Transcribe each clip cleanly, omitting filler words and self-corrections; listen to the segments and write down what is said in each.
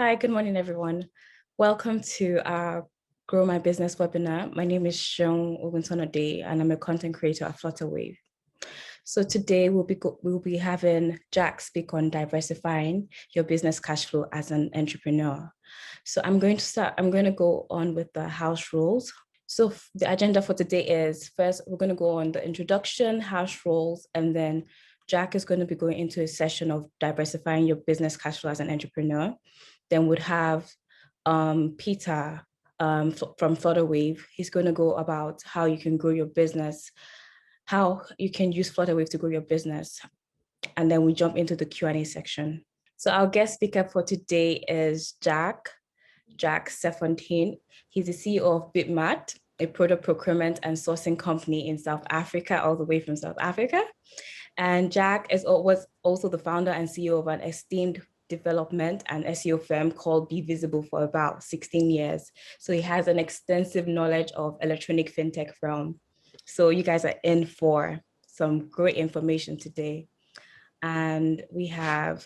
Hi, good morning, everyone. Welcome to our Grow My Business webinar. My name is Sean Oguntonode, and I'm a content creator at Flutterwave. So today we'll be having Jacques speak on diversifying your business cash flow as an entrepreneur. So I'm going to go on with the house rules. So the agenda for today is, first, we're going to go on the introduction, house rules, and then Jacques is going to be going into a session of diversifying your business cash flow as an entrepreneur. Then we'd have Peter from Flutterwave. He's going to go about how you can grow your business, how you can use Flutterwave to grow your business. And then we jump into the Q&A section. So our guest speaker for today is Jacques Serfontein. He's the CEO of Bitmat, a product procurement and sourcing company in South Africa, all the way from South Africa. And Jacques was also the founder and CEO of an esteemed development and SEO firm called Be Visible for about 16 years. So he has an extensive knowledge of electronic fintech realm. So you guys are in for some great information today. And we have,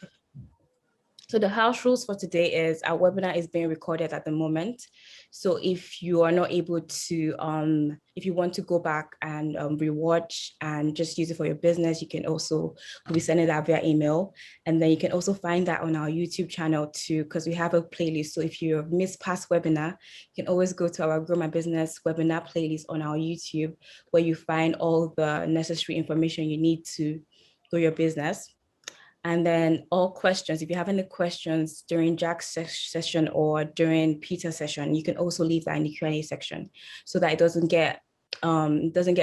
so the house rules for today is our webinar is being recorded at the moment. So if you are not able to, if you want to go back and rewatch and just use it for your business, you can also, we'll be sending that via email. And then you can also find that on our YouTube channel too, because we have a playlist. So if you missed past webinar, you can always go to our Grow My Business webinar playlist on our YouTube, where you find all the necessary information you need to grow your business. And then all questions, if you have any questions during Jack's session or during Peter's session, you can also leave that in the Q&A section so that it doesn't get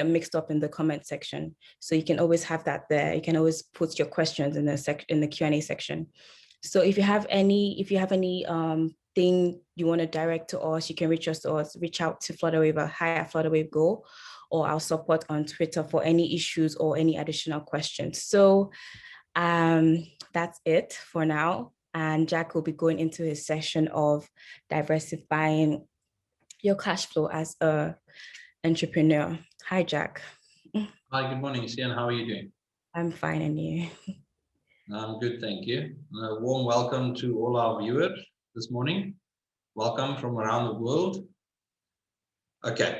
mixed up in the comment section. So you can always have that there. You can always put your questions in the Q&A section. So if you have any thing you want to direct to us, you can reach out to Flutterwave at hi@flutterwave go, or our support on Twitter for any issues or any additional questions. So that's it for now. And Jack will be going into his session of diversifying your cash flow as an entrepreneur. Hi, Jack. Hi, good morning, Sian. How are you doing? I'm fine, and you? I'm good, thank you. A warm welcome to all our viewers this morning. Welcome from around the world. Okay,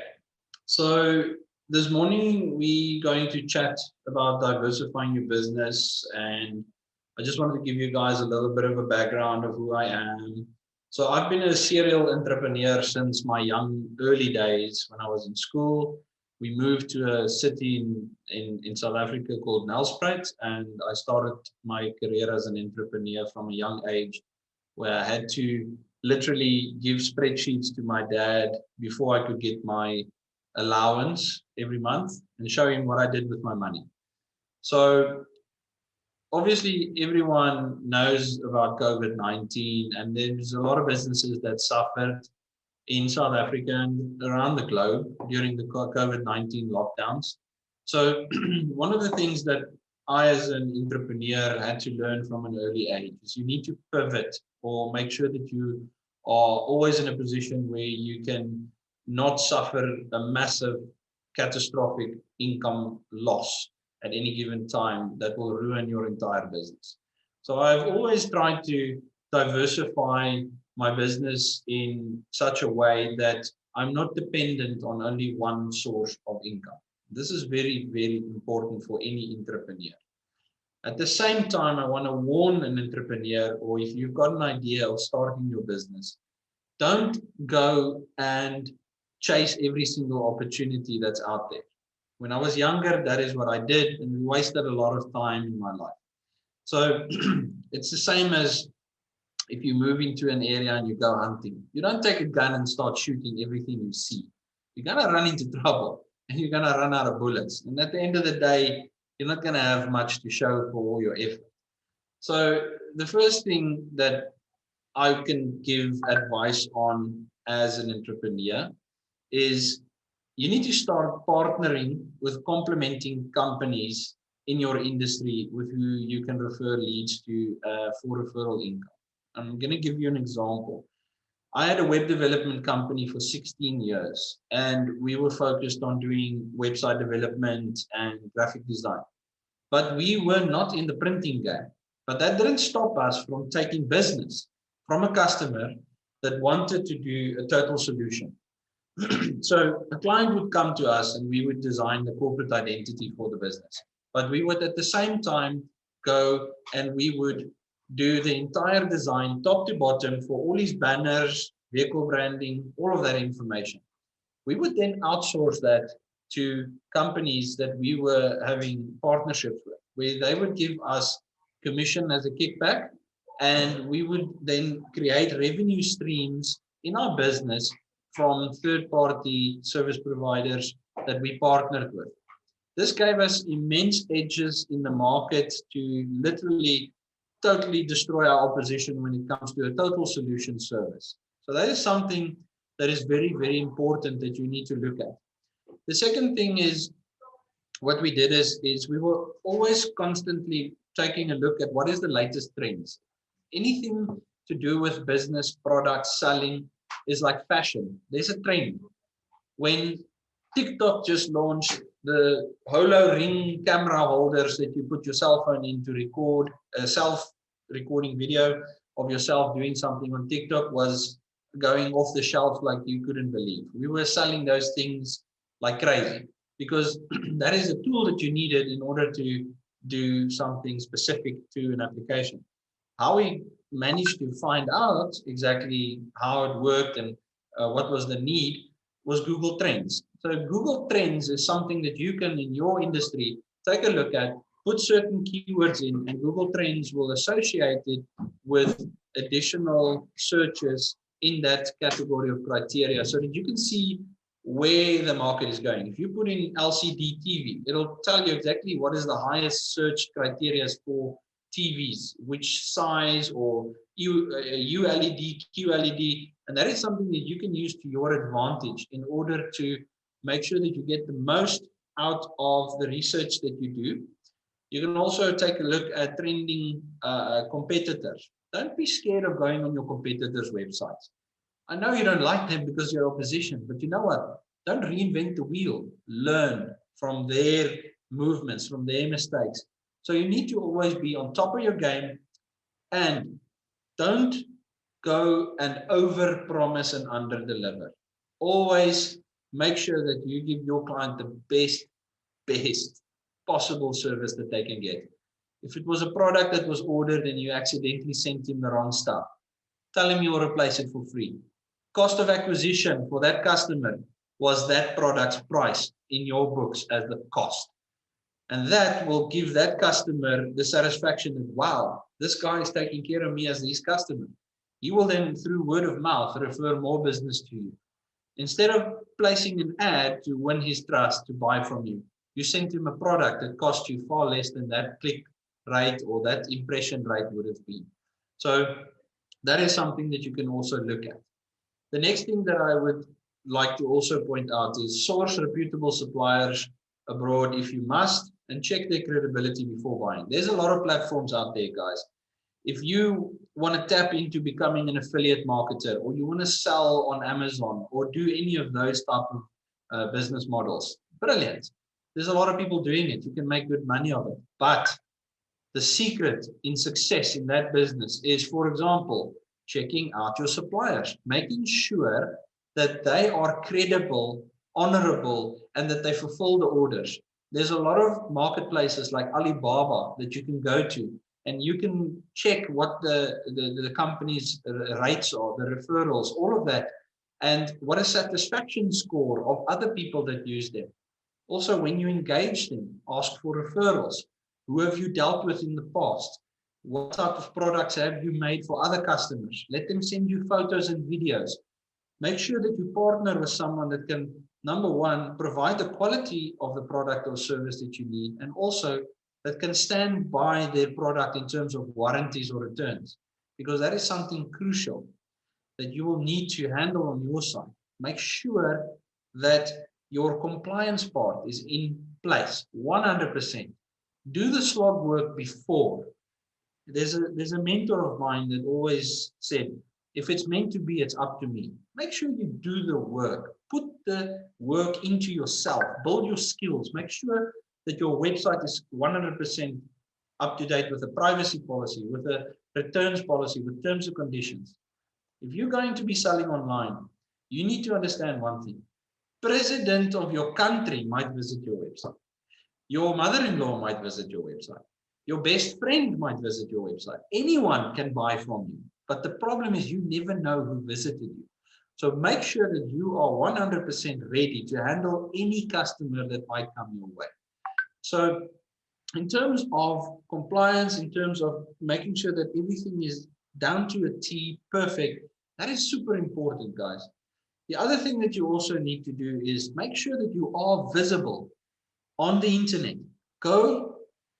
so this morning we're going to chat about diversifying your business, and I just wanted to give you guys a little bit of a background of who I am. So I've been a serial entrepreneur since my early days. When I was in school, we moved to a city in South Africa called Nelspruit, and I started my career as an entrepreneur from a young age, where I had to literally give spreadsheets to my dad before I could get my allowance every month and show him what I did with my money. So obviously everyone knows about COVID-19, and there's a lot of businesses that suffered in South Africa and around the globe during the COVID-19 lockdowns. So one of the things that I as an entrepreneur had to learn from an early age is you need to pivot, or make sure that you are always in a position where you can not suffer a massive catastrophic income loss at any given time that will ruin your entire business. So I've always tried to diversify my business in such a way that I'm not dependent on only one source of income. This is very, very important for any entrepreneur. At the same time, I want to warn an entrepreneur, or if you've got an idea of starting your business, don't go and chase every single opportunity that's out there. When I was younger, that is what I did, and we wasted a lot of time in my life. So it's the same as if you move into an area and you go hunting. You don't take a gun and start shooting everything you see. You're going to run into trouble, and you're going to run out of bullets. And at the end of the day, you're not going to have much to show for all your effort. So the first thing that I can give advice on as an entrepreneur is you need to start partnering with complementing companies in your industry with who you can refer leads to for referral income. I'm going to give you an example. I had a web development company for 16 years, and we were focused on doing website development and graphic design. But we were not in the printing game. But that didn't stop us from taking business from a customer that wanted to do a total solution. So a client would come to us and we would design the corporate identity for the business. But we would at the same time go and we would do the entire design top to bottom for all these banners, vehicle branding, all of that information. We would then outsource that to companies that we were having partnerships with, where they would give us commission as a kickback, and we would then create revenue streams in our business from third-party service providers that we partnered with. This gave us immense edges in the market to literally totally destroy our opposition when it comes to a total solution service. So that is something that is very, very important that you need to look at. The second thing is, what we did is we were always constantly taking a look at what is the latest trends. Anything to do with business, products, selling is like fashion. There's a trend. When TikTok just launched the Holo Ring camera holders that you put your cell phone in to record a self-recording video of yourself doing something on TikTok was going off the shelf like you couldn't believe. We were selling those things like crazy because that is a tool that you needed in order to do something specific to an application. How we managed to find out exactly how it worked and what was the need was Google Trends. So Google Trends is something that you can, in your industry, take a look at, put certain keywords in, and Google Trends will associate it with additional searches in that category of criteria so that you can see where the market is going. If you put in LCD TV, it'll tell you exactly what is the highest search criteria for TVs, which size, or ULED, QLED, and that is something that you can use to your advantage in order to make sure that you get the most out of the research that you do. You can also take a look at trending competitors. Don't be scared of going on your competitors' websites. I know you don't like them because you're opposition, but you know what? Don't reinvent the wheel. Learn from their movements, from their mistakes. So you need to always be on top of your game, and don't go and over-promise and under-deliver. Always make sure that you give your client the best possible service that they can get. If it was a product that was ordered and you accidentally sent him the wrong stuff, tell him you will replace it for free. Cost of acquisition for that customer was that product's price in your books as the cost. And that will give that customer the satisfaction that, wow, this guy is taking care of me as his customer. He will then, through word of mouth, refer more business to you. Instead of placing an ad to win his trust to buy from you, you sent him a product that cost you far less than that click rate or that impression rate would have been. So that is something that you can also look at. The next thing that I would like to also point out is source reputable suppliers abroad if you must, and check their credibility before buying. There's a lot of platforms out there, guys. If you want to tap into becoming an affiliate marketer, or you want to sell on Amazon, or do any of those type of business models, brilliant. There's a lot of people doing it. You can make good money of it. But the secret in success in that business is, for example, checking out your suppliers, making sure that they are credible, honorable, and that they fulfill the orders. There's a lot of marketplaces like Alibaba that you can go to, and you can check what the company's rates are, the referrals, all of that, and what a satisfaction score of other people that use them. Also, when you engage them, ask for referrals. Who have you dealt with in the past? What type of products have you made for other customers? Let them send you photos and videos. Make sure that you partner with someone that can, number one, provide the quality of the product or service that you need, and also that can stand by their product in terms of warranties or returns, because that is something crucial that you will need to handle on your side. Make sure that your compliance part is in place 100%. Do the slog work before. There's a mentor of mine that always said, if it's meant to be, it's up to me. Make sure you do the work. Put the work into yourself. Build your skills. Make sure that your website is 100% up to date with a privacy policy, with a returns policy, with terms and conditions. If you're going to be selling online, you need to understand one thing. President of your country might visit your website. Your mother-in-law might visit your website. Your best friend might visit your website. Anyone can buy from you. But the problem is you never know who visited you. So make sure that you are 100% ready to handle any customer that might come your way. So in terms of compliance, in terms of making sure that everything is down to a T, perfect, that is super important, guys. The other thing that you also need to do is make sure that you are visible on the internet. Go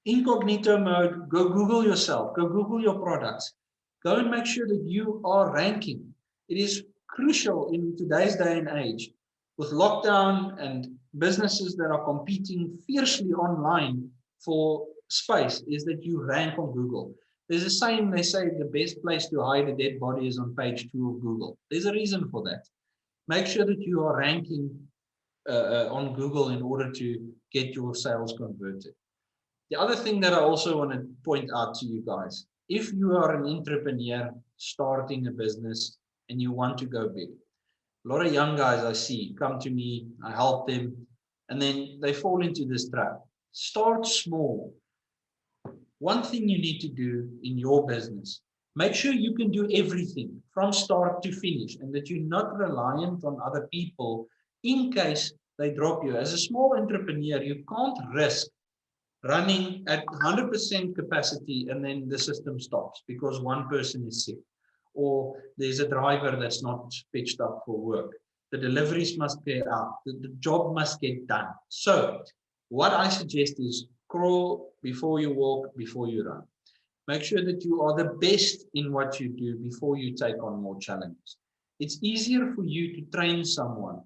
incognito mode, go Google yourself, go Google your products. Go and make sure that you are ranking. It is crucial in today's day and age with lockdown and businesses that are competing fiercely online for space is that you rank on Google. There's a saying, they say the best place to hide a dead body is on page 2 of Google. There's a reason for that. Make sure that you are ranking on Google in order to get your sales converted. The other thing that I also want to point out to you guys, if you are an entrepreneur starting a business and you want to go big, a lot of young guys I see come to me, I help them, and then they fall into this trap. Start small. One thing you need to do in your business, make sure you can do everything from start to finish and that you're not reliant on other people in case they drop you. As a small entrepreneur, you can't risk running at 100% capacity and then the system stops because one person is sick or there's a driver that's not pitched up for work. The deliveries must get out. The job must get done. So what I suggest is crawl before you walk, before you run. Make sure that you are the best in what you do before you take on more challenges. It's easier for you to train someone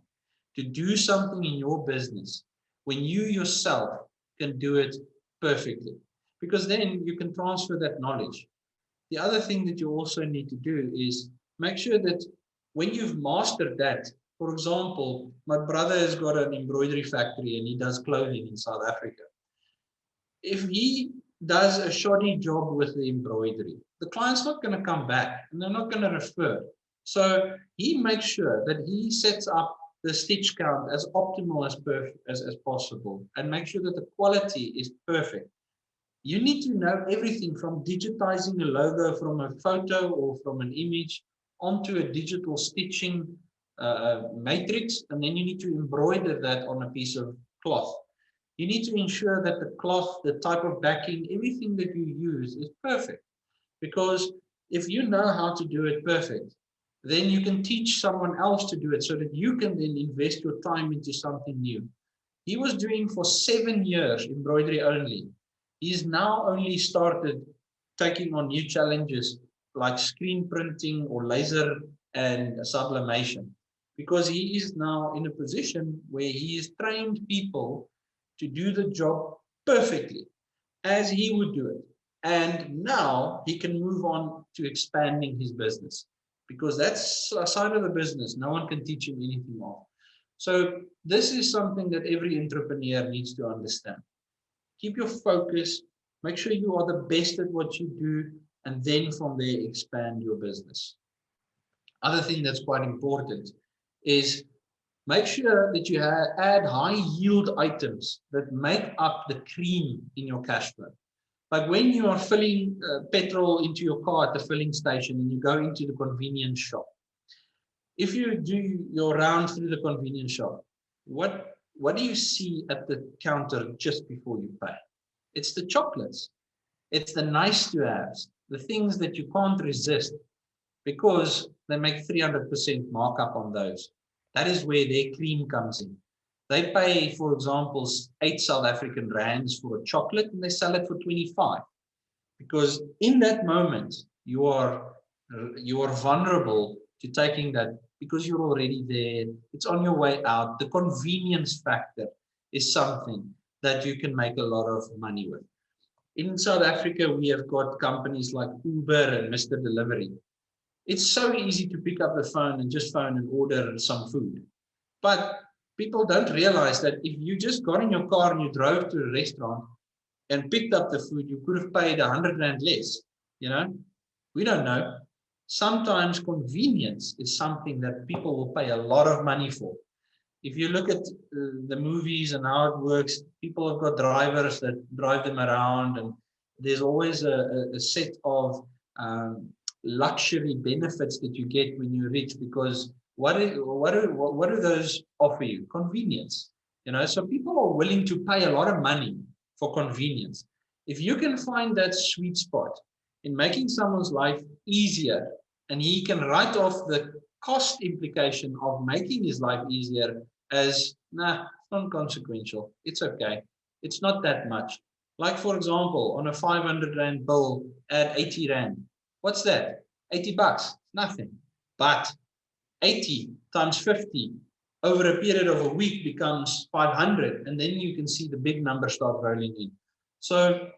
to do something in your business when you yourself can do it perfectly, because then you can transfer that knowledge. The other thing that you also need to do is make sure that when you've mastered that, for example, my brother has got an embroidery factory and he does clothing in South Africa. If he does a shoddy job with the embroidery, the client's not going to come back and they're not going to refer. So he makes sure that he sets up the stitch count as optimal as possible and make sure that the quality is perfect. You need to know everything from digitizing a logo from a photo or from an image onto a digital stitching matrix, and then you need to embroider that on a piece of cloth. You need to ensure that the cloth, the type of backing, everything that you use is perfect. Because if you know how to do it perfect, then you can teach someone else to do it so that you can then invest your time into something new. He was doing for 7 years embroidery only. He's now only started taking on new challenges like screen printing or laser and sublimation, because he is now in a position where he has trained people to do the job perfectly as he would do it. And now he can move on to expanding his business, because that's a side of the business no one can teach him anything of. So this is something that every entrepreneur needs to understand. Keep your focus, make sure you are the best at what you do, and then from there expand your business. Other thing that's quite important is make sure that you add high yield items that make up the cream in your cash flow. Like when you are filling petrol into your car at the filling station and you go into the convenience shop. If you do your round through the convenience shop, what do you see at the counter just before you pay? It's the chocolates. It's the nice to haves, the things that you can't resist because they make 300% markup on those. That is where their cream comes in. They pay, for example, 8 South African rands for a chocolate and they sell it for 25. Because in that moment, you are vulnerable to taking that because you're already there. It's on your way out. The convenience factor is something that you can make a lot of money with. In South Africa, we have got companies like Uber and Mr. Delivery. It's so easy to pick up the phone and just phone and order some food. But people don't realize that if you just got in your car and you drove to a restaurant and picked up the food, you could have paid 100 Rand less. You know, we don't know. sometimes convenience is something that people will pay a lot of money for. If you look at the movies and how it works, people have got drivers that drive them around, and there's always a set of luxury benefits that you get when you're rich, because what do those offer you? Convenience. So people are willing to pay a lot of money for convenience. If you can find that sweet spot in making someone's life easier, and he can write off the cost implication of making his life easier as, nah, it's non-consequential, it's okay, it's not that much. Like, for example, on a 500 Rand bill, add 80 Rand. What's that? 80 bucks, nothing. But 80 times 50 over a period of a week becomes 500, and then you can see the big numbers start rolling in. So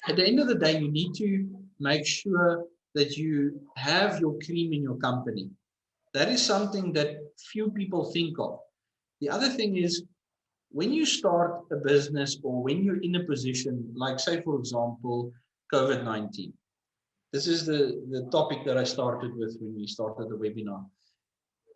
at the end of the day, you need to make sure that you have your cream in your company. That is something that few people think of. The other thing is, when you start a business, or when you're in a position, like, say, for example, COVID-19. This is the topic that I started with when we started the webinar.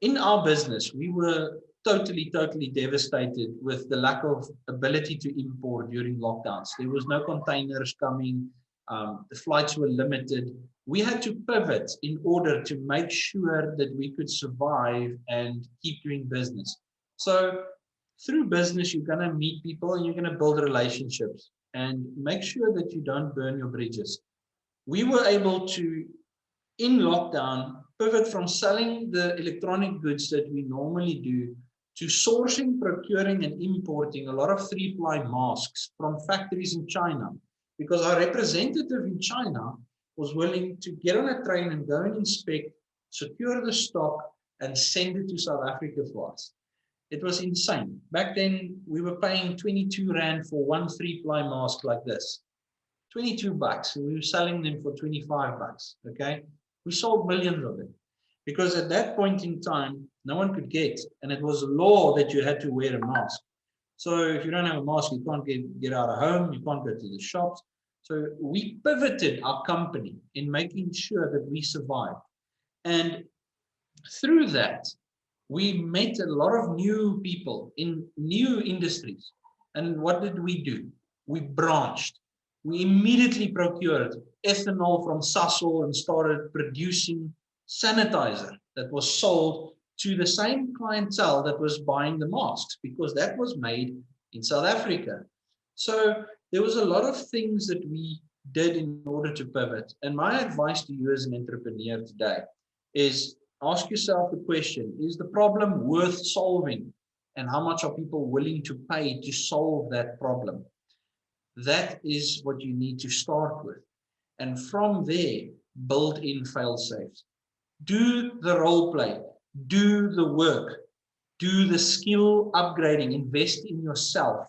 In our business, we were totally devastated with the lack of ability to import during lockdowns. There was no containers coming. The flights were limited. We had to pivot in order to make sure that we could survive and keep doing business. So through business, you're going to meet people and you're going to build relationships, and make sure that you don't burn your bridges. We were able to, in lockdown, pivot from selling the electronic goods that we normally do to sourcing, procuring, and importing a lot of 3-ply masks from factories in China, because our representative in China was willing to get on a train and go and inspect, secure the stock, and send it to South Africa for us. It was insane. Back then, we were paying 22 Rand for one 3-ply mask like this. 22 bucks. We were selling them for 25 bucks. Okay. We sold millions of them, because at that point in time, no one could get, and it was law that you had to wear a mask. So if you don't have a mask, you can't get out of home, you can't go to the shops. So we pivoted our company in making sure that we survived. And through that, we met a lot of new people in new industries. And what did we do? We branched. We immediately procured ethanol from Sasol and started producing sanitizer that was sold to the same clientele that was buying the masks, because that was made in South Africa. So there was a lot of things that we did in order to pivot. And my advice to you as an entrepreneur today is, ask yourself the question, is the problem worth solving? And how much are people willing to pay to solve that problem? That is what you need to start with. And from there, build in fail-safes. Do the role play, do the work, do the skill upgrading, invest in yourself,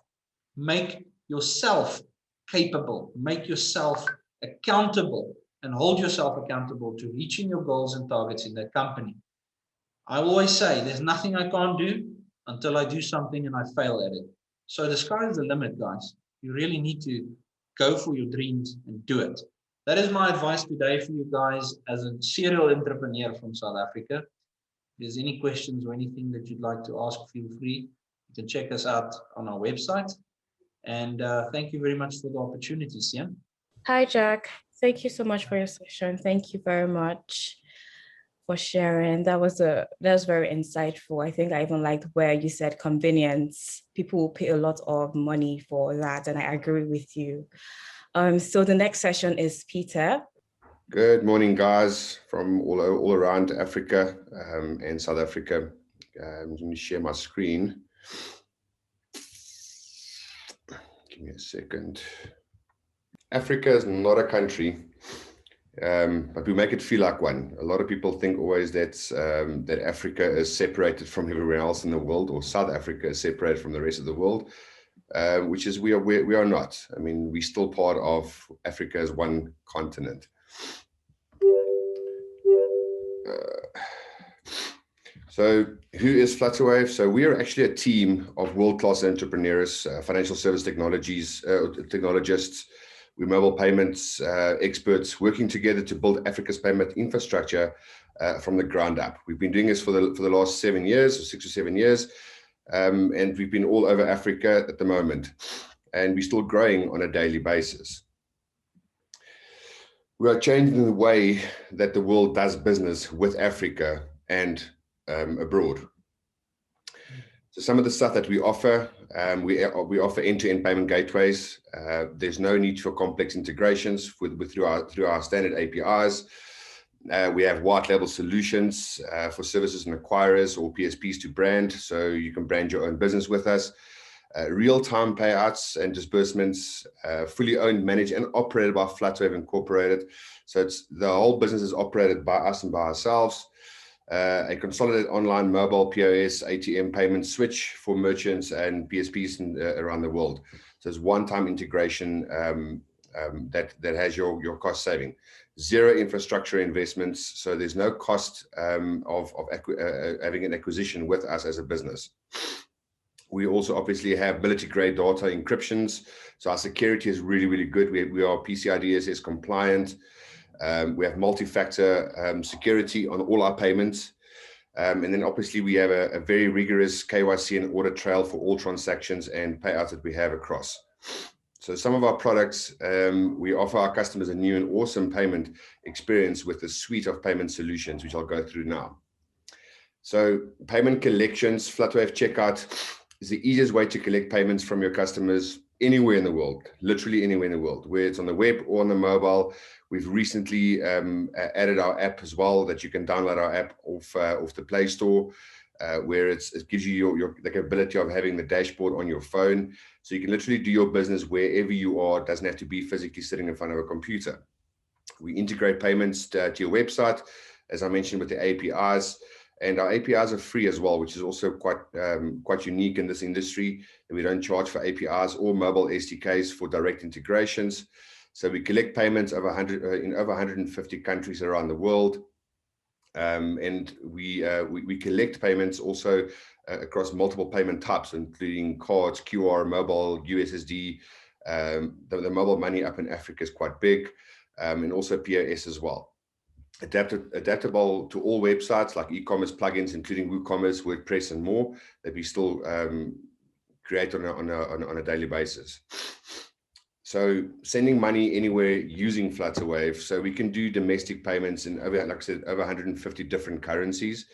make yourself capable, make yourself accountable, and hold yourself accountable to reaching your goals and targets in that company. I always say, there's nothing I can't do until I do something and I fail at it. So the sky is the limit, guys. You really need to go for your dreams and do it. That is my advice today for you guys as a serial entrepreneur from South Africa. If there's any questions or anything that you'd like to ask, feel free. You can check us out on our website. And thank you very much for the opportunity, Sian. Hi, Jack. Thank you so much for your session. Thank you very much for sharing. That was very insightful. I think I even liked where you said convenience. People will pay a lot of money for that, and I agree with you. So the next session is Peter. Good morning, guys, from all around Africa and South Africa. Let me share my screen. Give me a second. Africa is not a country, but we make it feel like one. A lot of people think always that that Africa is separated from everywhere else in the world, or South Africa is separated from the rest of the world, which is we are not. I mean, we're still part of Africa as one continent. So who is Flutterwave? So we are actually a team of world-class entrepreneurs, financial service technologists, We're mobile payments experts working together to build Africa's payment infrastructure from the ground up. We've been doing this for the last 7 years, or 6 or 7 years, and we've been all over Africa at the moment, and we're still growing on a daily basis. We are changing the way that the world does business with Africa and abroad. So some of the stuff that we offer, we offer end-to-end payment gateways. There's no need for complex integrations through our standard APIs. We have white label solutions for services and acquirers or PSPs to brand, so you can brand your own business with us. Real-time payouts and disbursements, fully owned, managed, and operated by Flutterwave Incorporated. So the whole business is operated by us and by ourselves. A consolidated online mobile POS ATM payment switch for merchants and PSPs around the world. So it's one-time integration that has your cost saving. Zero infrastructure investments, so there's no cost of having an acquisition with us as a business. We also obviously have military-grade data encryptions, so our security is really, really good. We are PCI DSS compliant. We have multi-factor security on all our payments. And then obviously we have a very rigorous KYC and audit trail for all transactions and payouts that we have across. So some of our products, we offer our customers a new and awesome payment experience with a suite of payment solutions, which I'll go through now. So payment collections, Flutterwave Checkout is the easiest way to collect payments from your customers anywhere in the world, literally anywhere in the world, where it's on the web or on the mobile. We've recently added our app as well, that you can download our app off the Play Store, where it gives you the capability of having the dashboard on your phone. So you can literally do your business wherever you are. It doesn't have to be physically sitting in front of a computer. We integrate payments to your website, as I mentioned, with the APIs. And our APIs are free as well, which is also quite unique in this industry. And we don't charge for APIs or mobile SDKs for direct integrations. So we collect payments in over 150 countries around the world. And we collect payments also across multiple payment types, including cards, QR, mobile, USSD. The mobile money up in Africa is quite big, and also POS as well. Adaptable to all websites like e-commerce plugins, including WooCommerce, WordPress, and more, that we still create on a daily basis. So sending money anywhere using Flutterwave, so we can do domestic payments in over, like I said, over 150 different currencies.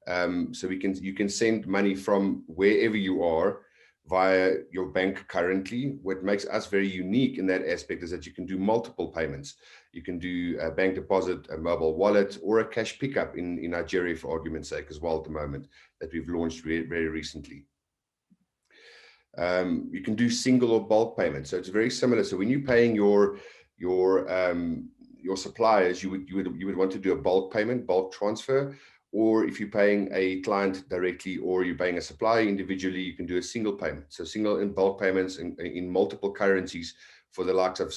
So you can send money from wherever you are via your bank currently. What makes us very unique in that aspect is that you can do multiple payments. You can do a bank deposit, a mobile wallet, or a cash pickup in Nigeria, for argument's sake, as well at the moment, that we've launched very recently. You can do single or bulk payments, so it's very similar. So when you're paying your suppliers, you would want to do a bulk payment, bulk transfer. Or if you're paying a client directly or you're paying a supplier individually, you can do a single payment. So single and bulk payments in multiple currencies for the likes of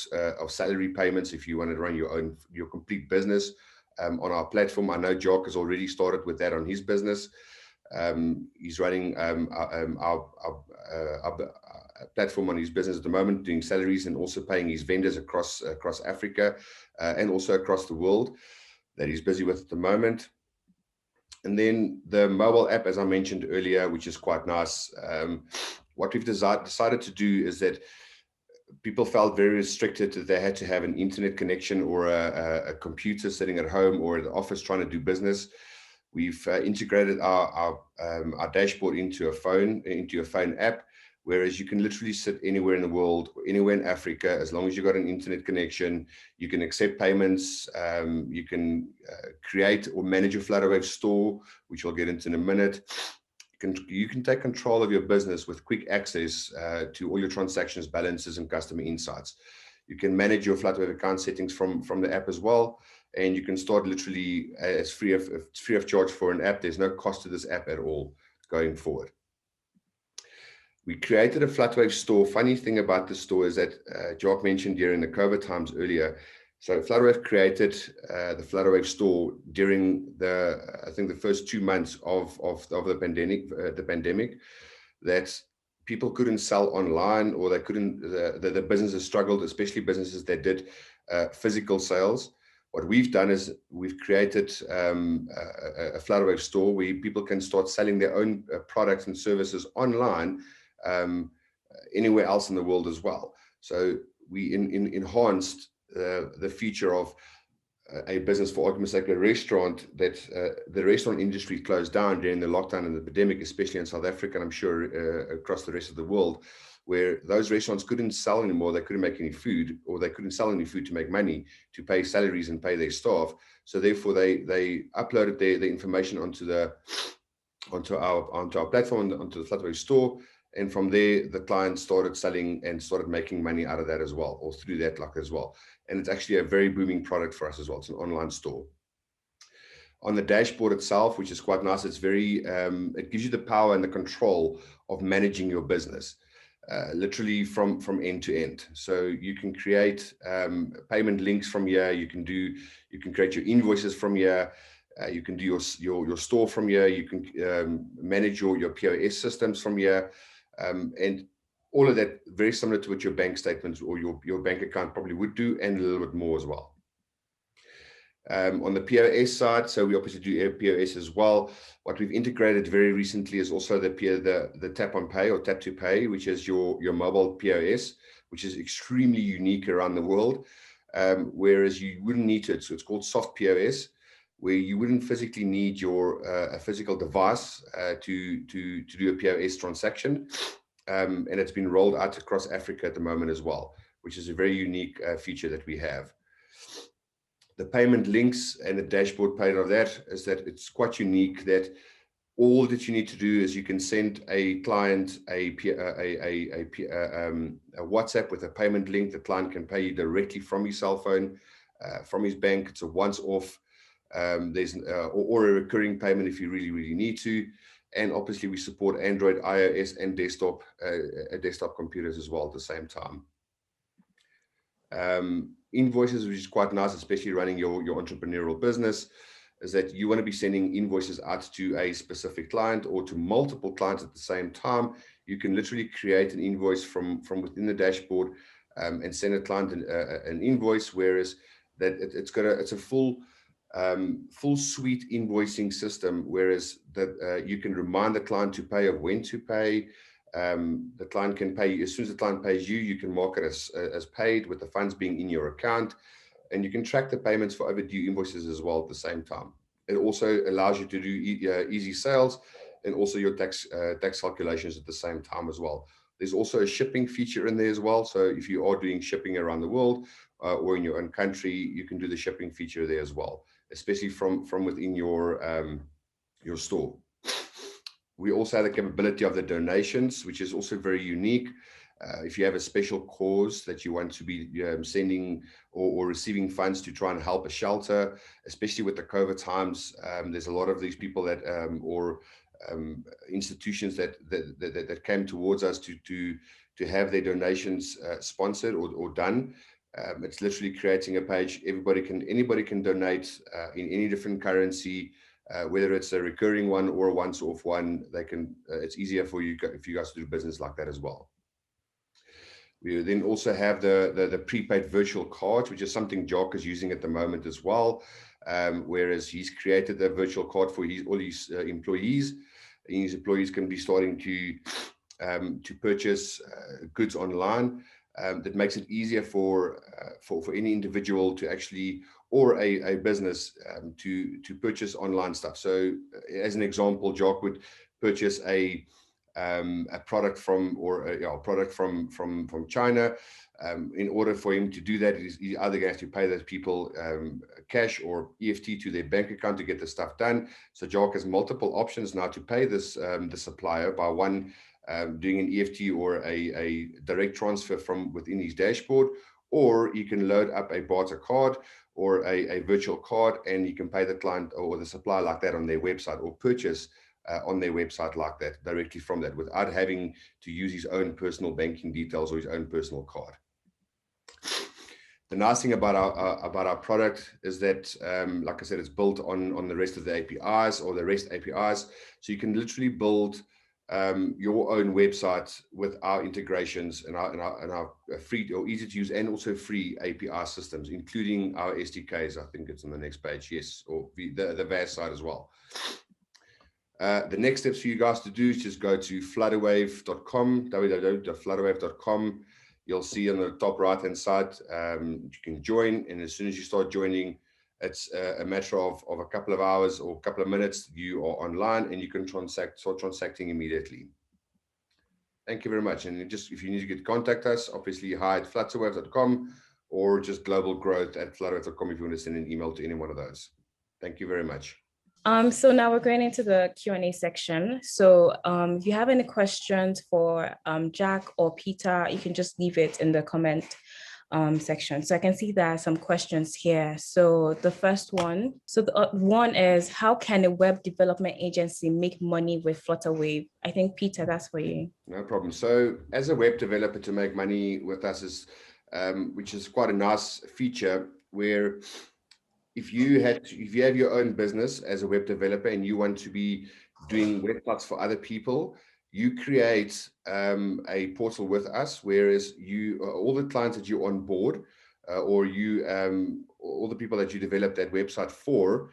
salary payments, if you want to run your complete business on our platform. I know Jacques has already started with that on his business. He's running our platform on his business at the moment, doing salaries and also paying his vendors across Africa and also across the world that he's busy with at the moment. And then the mobile app, as I mentioned earlier, which is quite nice. What we've decided to do is that people felt very restricted that they had to have an internet connection or a computer sitting at home or at the office trying to do business. We've integrated our dashboard into a phone app, whereas you can literally sit anywhere in the world, anywhere in Africa, as long as you've got an internet connection. You can accept payments. You can create or manage a Flutterwave store, which we'll get into in a minute. You can take control of your business with quick access to all your transactions, balances, and customer insights. You can manage your Flutterwave account settings from the app as well. And you can start literally as free of charge for an app. There's no cost to this app at all going forward. We created a Flutterwave store. Funny thing about the store is that Jacques mentioned during the COVID times earlier. So Flutterwave created the Flutterwave store during I think the first 2 months of the pandemic. That people couldn't sell online, or they couldn't, the businesses struggled, especially businesses that did physical sales. What we've done is we've created a Flutterwave store where people can start selling their own products and services online anywhere else in the world as well. So we enhanced the feature of a business, for argument's sake, a restaurant, that the restaurant industry closed down during the lockdown and the pandemic, especially in South Africa, and I'm sure across the rest of the world, where those restaurants couldn't sell anymore. They couldn't make any food, or they couldn't sell any food to make money, to pay salaries and pay their staff. So therefore they uploaded their information onto our platform, onto the Flutterwave store. And from there, the client started selling and started making money out of that as well, or through that luck as well. And it's actually a very booming product for us as well. It's an online store. On the dashboard itself, which is quite nice, it's very, it gives you the power and the control of managing your business, literally from end to end. So you can create payment links from here. You can create your invoices from here. You can do your store from here. You can manage your POS systems from here. And all of that very similar to what your bank statements or your bank account probably would do, and a little bit more as well. On the POS side, so we obviously do POS as well. What we've integrated very recently is also the tap on pay, or tap to pay, which is your mobile POS, which is extremely unique around the world. Whereas you wouldn't need to, so it's called soft POS, where you wouldn't physically need a physical device to do a POS transaction. And it's been rolled out across Africa at the moment as well, which is a very unique feature that we have. The payment links and the dashboard part of that is that it's quite unique, that all that you need to do is you can send a client a WhatsApp with a payment link. The client can pay you directly from his cell phone, from his bank. It's a once-off. There's or a recurring payment if you really need to. And obviously we support Android, iOS, and desktop computers as well at the same time. Invoices, which is quite nice, especially running your entrepreneurial business, is that you want to be sending invoices out to a specific client or to multiple clients at the same time. You can literally create an invoice from within the dashboard and send a client an invoice, whereas that it's a full suite invoicing system, whereas that you can remind the client to pay or when to pay. The client can pay as soon as the client pays you. You can mark it as paid, with the funds being in your account, and you can track the payments for overdue invoices as well at the same time. It also allows you to do easy sales and also your tax calculations at the same time as well. There's also a shipping feature in there as well. So if you are doing shipping around the world or in your own country, you can do the shipping feature there as well, especially from within your store. We also have the capability of the donations, which is also very unique. If you have a special cause that you want to be sending or receiving funds to try and help a shelter, especially with the COVID times, there's a lot of these people that institutions that came towards us to have their donations sponsored or done. It's literally creating a page. Anybody can donate in any different currency. Whether it's a recurring one or a once-off one, they can. It's easier for you if you guys do business like that as well. We then also have the prepaid virtual cards, which is something Jacques is using at the moment as well. Whereas he's created a virtual card for all his employees. And his employees can be starting to purchase goods online. That makes it easier for any individual to actually, or a business to purchase online stuff. So as an example, Jacques would purchase a product from China. In order for him to do that, he's either going to have to pay those people cash or EFT to their bank account to get the stuff done. So Jacques has multiple options now to pay this the supplier, by one, doing an EFT or a direct transfer from within his dashboard, or you can load up a barter card or a virtual card, and you can pay the client or the supplier like that on their website, or purchase on their website like that, directly from that, without having to use his own personal banking details or his own personal card. The nice thing about our product is that, like I said, it's built on the rest of the APIs, or the REST APIs. So you can literally build your own website with our integrations and our free or easy to use and also free API systems, including our SDKs. I think it's on the next page, yes, or the VAS side as well. The next steps for you guys to do is just go to flutterwave.com, www.flutterwave.com. You'll see on the top right hand side, you can join, and as soon as you start joining, it's a matter of a couple of hours or a couple of minutes. You are online and you can start transacting immediately. Thank you very much. And just if you need to contact us, obviously hi at flutterwave.com or just globalgrowth@flutterwave.com if you want to send an email to any one of those. Thank you very much. So now we're going into the Q&A section. So if you have any questions for Jack or Peter, you can just leave it in the comment section. So I can see there are some questions here. So the first one, one is, how can a web development agency make money with Flutterwave? I think Peter, that's for you. No problem. So as a web developer, to make money with us is, which is quite a nice feature, where if you have your own business as a web developer and you want to be doing websites for other people, you create a portal with us, whereas all the clients that you onboard or all the people that you develop that website for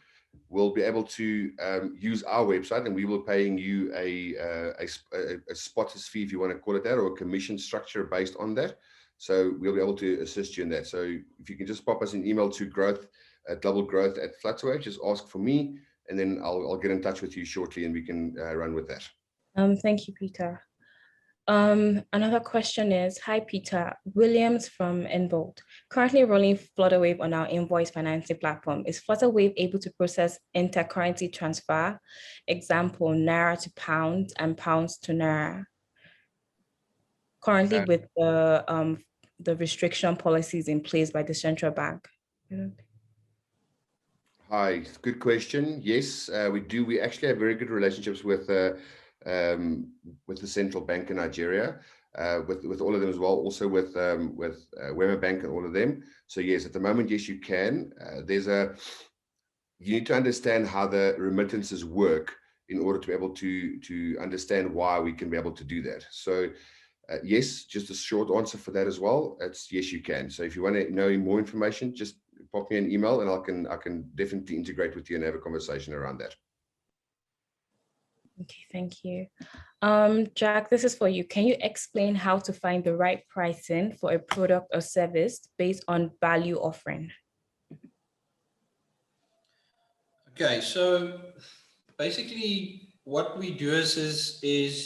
will be able to use our website, and we will paying you a spotters fee, if you want to call it that, or a commission structure based on that. So we'll be able to assist you in that. So if you can just pop us an email to globalgrowth@flutterwave, just ask for me, and then I'll get in touch with you shortly and we can run with that. Thank you, Peter. Another question is, hi, Peter. Williams from Invoices. Currently rolling Flutterwave on our invoice financing platform. Is Flutterwave able to process intercurrency transfer? Example, Naira to pounds and pounds to Naira. Currently with the restriction policies in place by the central bank. Hi, good question. Yes, we do. We actually have very good relationships with the central bank in Nigeria, with all of them as well. Also with Wema Bank and all of them. So yes, at the moment, yes, you can. You need to understand how the remittances work in order to be able to understand why we can be able to do that. So yes, just a short answer for that as well. It's yes, you can. So if you want to know more information, just pop me an email and I can definitely integrate with you and have a conversation around that. Okay, thank you. Jack, this is for you. Can you explain how to find the right pricing for a product or service based on value offering? Okay, so basically what we do is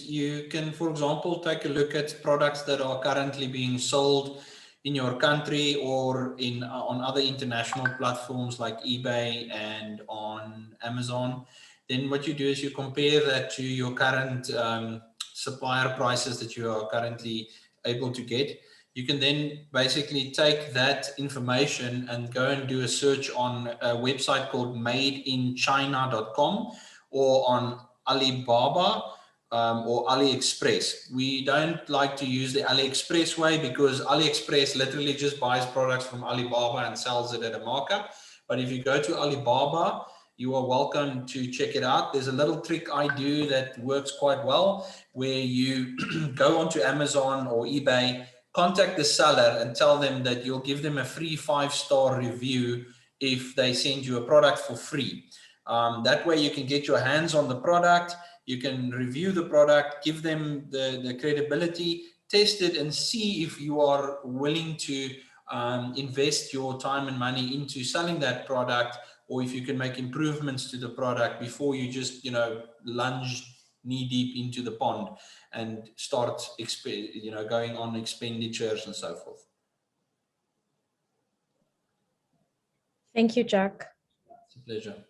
you can, for example, take a look at products that are currently being sold in your country or on other international platforms like eBay and on Amazon. Then what you do is you compare that to your current supplier prices that you are currently able to get. You can then basically take that information and go and do a search on a website called madeinchina.com or on Alibaba or AliExpress. We don't like to use the AliExpress way because AliExpress literally just buys products from Alibaba and sells it at a markup. But if you go to Alibaba, you are welcome to check it out. There's a little trick I do that works quite well, where you go onto Amazon or eBay, contact the seller and tell them that you'll give them a free 5-star review if they send you a product for free. That way you can get your hands on the product, you can review the product, give them the credibility, test it and see if you are willing to invest your time and money into selling that product, or if you can make improvements to the product before you just, lunge knee deep into the pond and start, going on expenditures and so forth. Thank you, Jack. It's a pleasure.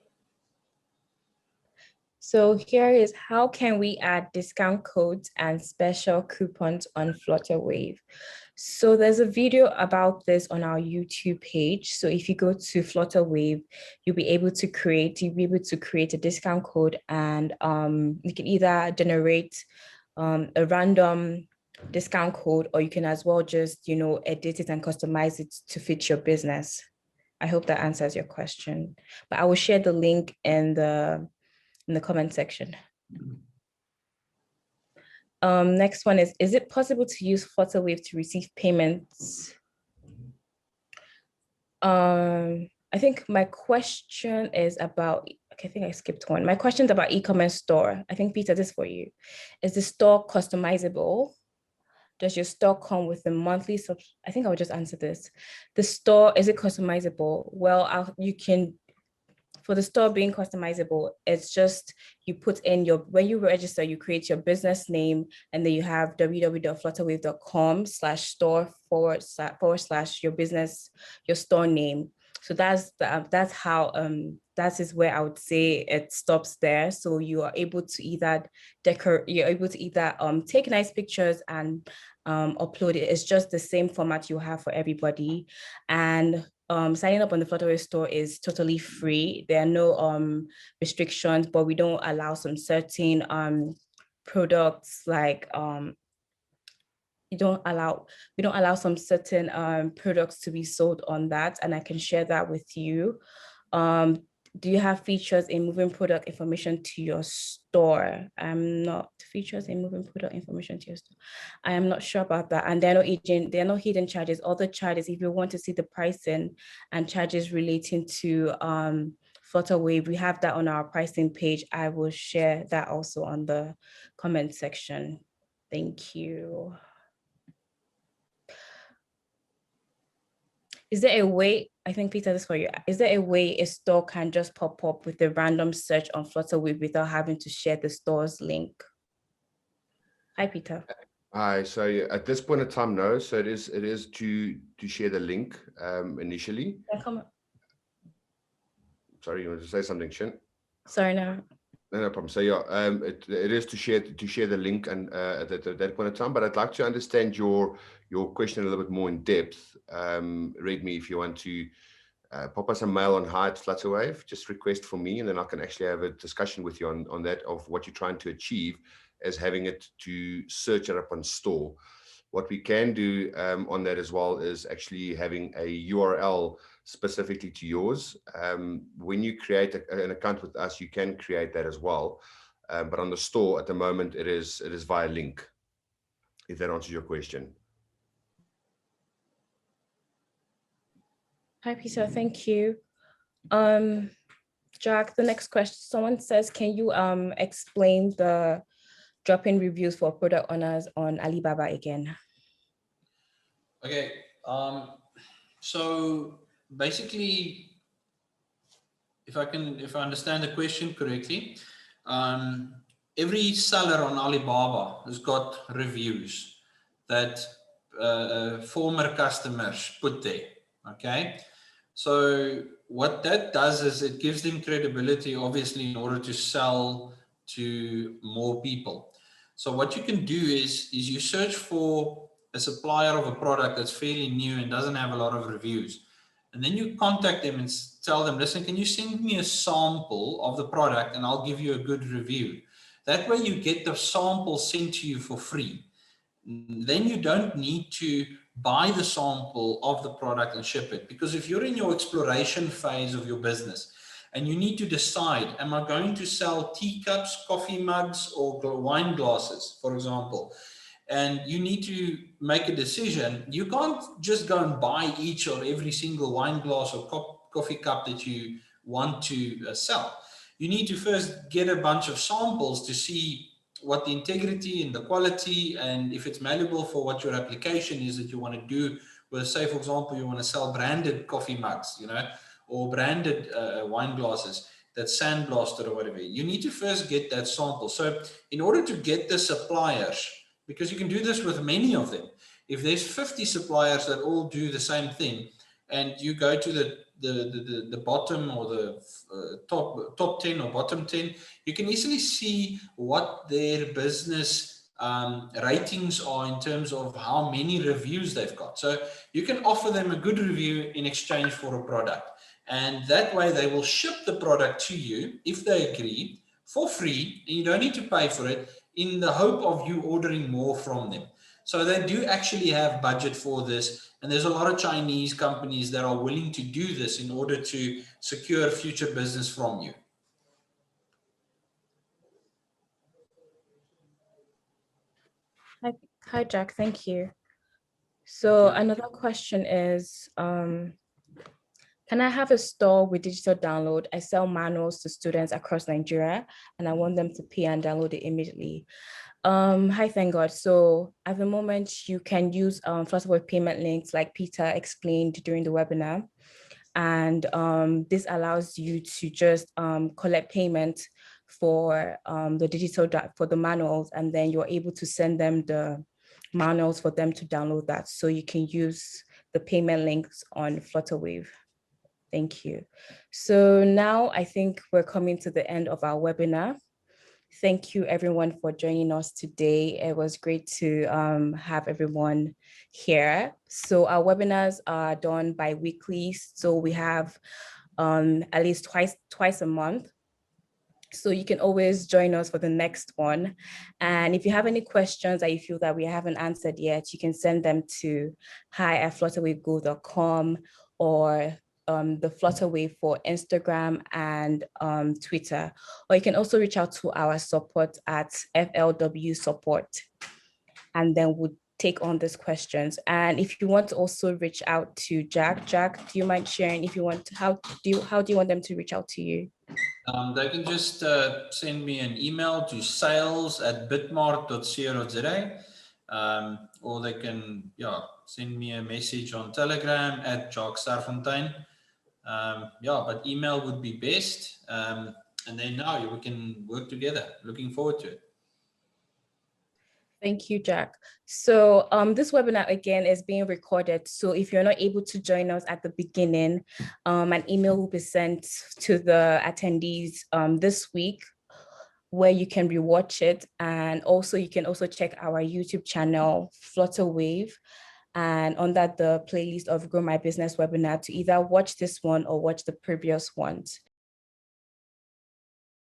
So here is, how can we add discount codes and special coupons on Flutterwave? So there's a video about this on our YouTube page. So if you go to Flutterwave, you'll be able to create a discount code, and you can either generate a random discount code, or you can as well just, edit it and customize it to fit your business. I hope that answers your question, but I will share the link in the comment section. Next one is it possible to use Flutterwave to receive payments? I think my question is about, okay, I think I skipped one. My question is about e-commerce store. I think, Peter, this is for you. Is the store customizable? Does your store come with a monthly I think I'll just answer this. The store, is it customizable? Well, you can, for the store being customizable, it's just you put in when you register, you create your business name, and then you have www.flutterwave.com/store// your business, your store name. So that's how that is where I would say it stops there. So you are able to either take nice pictures and upload it. It's just the same format you have for everybody. And signing up on the Flutterwave store is totally free. There are no restrictions, but we don't allow some certain products like we don't allow some certain products to be sold on that, and I can share that with you. Do you have features in moving product information to your store? Features in moving product information to your store. I am not sure about that. And there are no hidden charges. All the charges, if you want to see the pricing and charges relating to Flutterwave, we have that on our pricing page. I will share that also on the comment section. Thank you. Is there a way, I think, Peter, this is for you. Is there a way a store can just pop up with a random search on Flutterwave without having to share the store's link? Hi, Peter. Hi. So at this point in time, no. So it is to share the link initially. Yeah, come on. Sorry, you want to say something, Shin? Sorry, no. No problem. So yeah, it is to share the link and at that point in time. But I'd like to understand your question a little bit more in depth. Read me if you want to pop us a mail on hi@Flutterwave. Just request for me, and then I can actually have a discussion with you on that of what you're trying to achieve as having it to search it up on store. What we can do on that as well is actually having a URL specifically to yours. When you create an account with us, you can create that as well. But on the store at the moment, it is via link, if that answers your question. Hi, Peter. Thank you. Jack, the next question, someone says, can you explain the drop-in reviews for product owners on Alibaba again? Okay. So basically, if I understand the question correctly, every seller on Alibaba has got reviews that former customers put there. Okay. So what that does is it gives them credibility, obviously, in order to sell to more people. So what you can do is you search for a supplier of a product that's fairly new and doesn't have a lot of reviews. And then you contact them and tell them, listen, can you send me a sample of the product and I'll give you a good review. That way you get the sample sent to you for free. Then you don't need to buy the sample of the product and ship it. Because if you're in your exploration phase of your business and you need to decide, am I going to sell teacups, coffee mugs, or wine glasses, for example, and you need to make a decision, you can't just go and buy each or every single wine glass or coffee cup that you want to sell. You need to first get a bunch of samples to see what the integrity and the quality, and if it's malleable for what your application is that you want to do. With, say, for example, you want to sell branded coffee mugs, or branded wine glasses that's sandblasted or whatever. You need to first get that sample. So in order to get the suppliers, because you can do this with many of them, if there's 50 suppliers that all do the same thing, and you go to the bottom or the top 10 or bottom 10, you can easily see what their business ratings are in terms of how many reviews they've got. So you can offer them a good review in exchange for a product. And that way they will ship the product to you, if they agree, for free, and you don't need to pay for it, in the hope of you ordering more from them. So they do actually have budget for this. And there's a lot of Chinese companies that are willing to do this in order to secure future business from you. Hi, Jack. Thank you. So Thank you. another question is, can I have a store with digital download? I sell manuals to students across Nigeria, and I want them to pay and download it immediately. Hi, thank God. So at the moment, you can use Flutterwave payment links like Peter explained during the webinar. And this allows you to just collect payment for the digital, for the manuals, and then you're able to send them the manuals for them to download that. So you can use the payment links on Flutterwave. Thank you. So now I think we're coming to the end of our webinar. Thank you everyone for joining us today. It was great to have everyone here. So our webinars are done bi-weekly. So we have at least twice a month. So you can always join us for the next one. And if you have any questions that you feel that we haven't answered yet, you can send them to hi@flutterwavego.com or the Flutterwave for Instagram and Twitter. Or you can also reach out to our support at FLW support, and then we'll take on these questions. And if you want to also reach out to Jack, do you mind sharing if you want, how do you want them to reach out to you? They can just send me an email to sales@bitmart.co.za, or they can send me a message on Telegram at Jacques Serfontein. But email would be best. And then now we can work together. Looking forward to it. Thank you, Jack. So this webinar again is being recorded. So if you're not able to join us at the beginning, an email will be sent to the attendees this week where you can rewatch it. And also you can also check our YouTube channel, Flutterwave, and under the playlist of Grow My Business webinar to either watch this one or watch the previous ones.